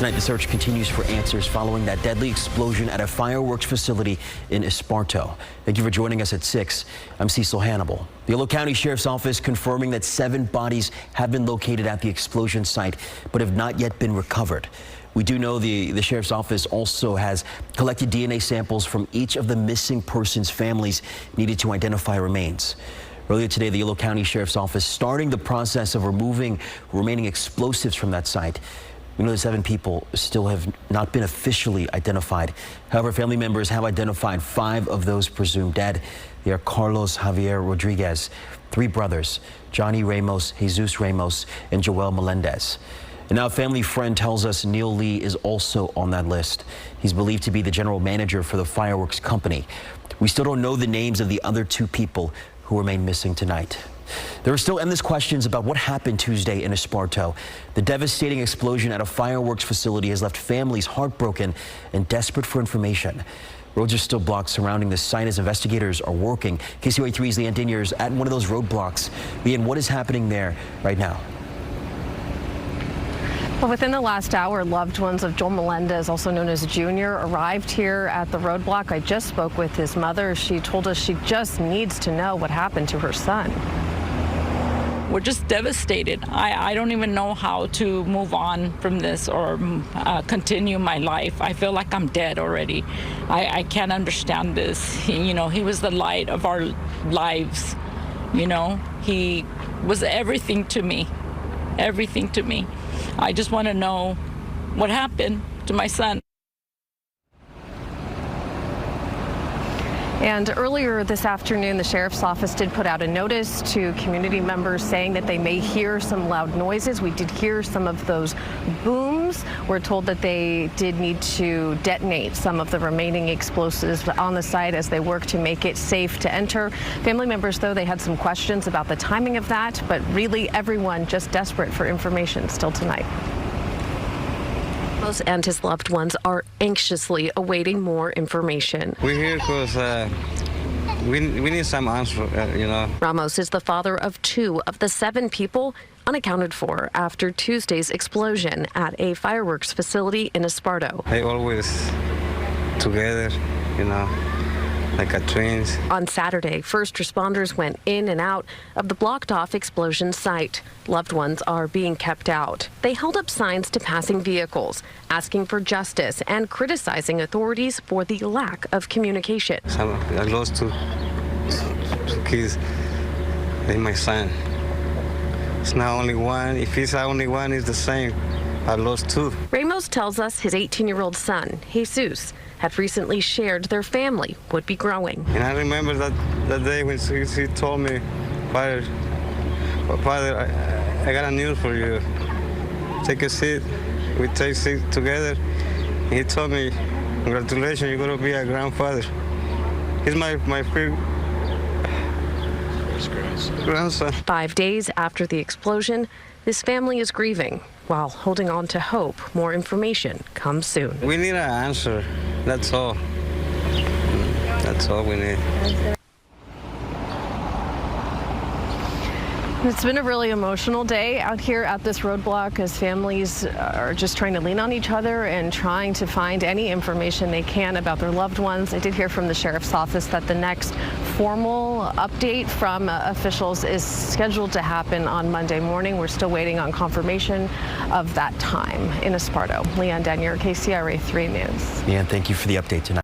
Tonight, the search continues for answers following that deadly explosion at a fireworks facility in Esparto. Thank you for joining us at 6. I'm Cecil Hannibal. The Yolo County Sheriff's Office confirming that 7 bodies have been located at the explosion site, but have not yet been recovered. We do know the Sheriff's Office also has collected DNA samples from each of the missing persons' families needed to identify remains. Earlier today, the Yolo County Sheriff's Office starting the process of removing remaining explosives from that site. We know that 7 people still have not been officially identified. However, family members have identified 5 of those presumed dead. They are Carlos Javier Rodriguez, 3 brothers, Johnny Ramos, Jesus Ramos, and Joel Melendez. And now a family friend tells us Neil Lee is also on that list. He's believed to be the general manager for the fireworks company. We still don't know the names of the other 2 people who remain missing tonight. There are still endless questions about what happened Tuesday in Esparto. The devastating explosion at a fireworks facility has left families heartbroken and desperate for information. Roads are still blocked surrounding the site as investigators are working. KCRA3's Leanne Dinier is at one of those roadblocks. Leanne, what is happening there right now? Well, within the last hour, loved ones of Joel Melendez, also known as Junior, arrived here at the roadblock. I just spoke with his mother. She told us she just needs to know what happened to her son. We're just devastated. I don't even know how to move on from this or continue my life. I feel like I'm dead already. I can't understand this. He was the light of our lives. He was everything to me, everything to me. I just want to know what happened to my son. And earlier this afternoon, the Sheriff's Office did put out a notice to community members saying that they may hear some loud noises. We did hear some of those booms. We're told that they did need to detonate some of the remaining explosives on the site as they work to make it safe to enter. Family members, though, they had some questions about the timing of that, but really everyone just desperate for information still tonight. Ramos and his loved ones are anxiously awaiting more information. We're here because we need some answer, Ramos is the father of 2 of the 7 people unaccounted for after Tuesday's explosion at a fireworks facility in Esparto. They always together, like a twins. On Saturday, first responders went in and out of the blocked-off explosion site. Loved ones are being kept out. They held up signs to passing vehicles, asking for justice and criticizing authorities for the lack of communication. I lost two kids and my son. It's not only one. If it's only one, it's the same. I lost 2. Ramos tells us his 18-year-old son, Jesus, had recently shared their family would be growing. And I remember that day when he told me, Father, I got a news for you. Take a seat. We take a seat together. And he told me, congratulations, you're going to be a grandfather. He's my grandson. 5 days after the explosion, this family is grieving while holding on to hope more information comes soon. We need an answer. That's all. That's all we need. It's been a really emotional day out here at this roadblock as families are just trying to lean on each other and trying to find any information they can about their loved ones. I did hear from the Sheriff's Office that the next formal update from officials is scheduled to happen on Monday morning. We're still waiting on confirmation of that time in Esparto. Leanne Dinier, KCRA 3 News. Leanne, thank you for the update tonight.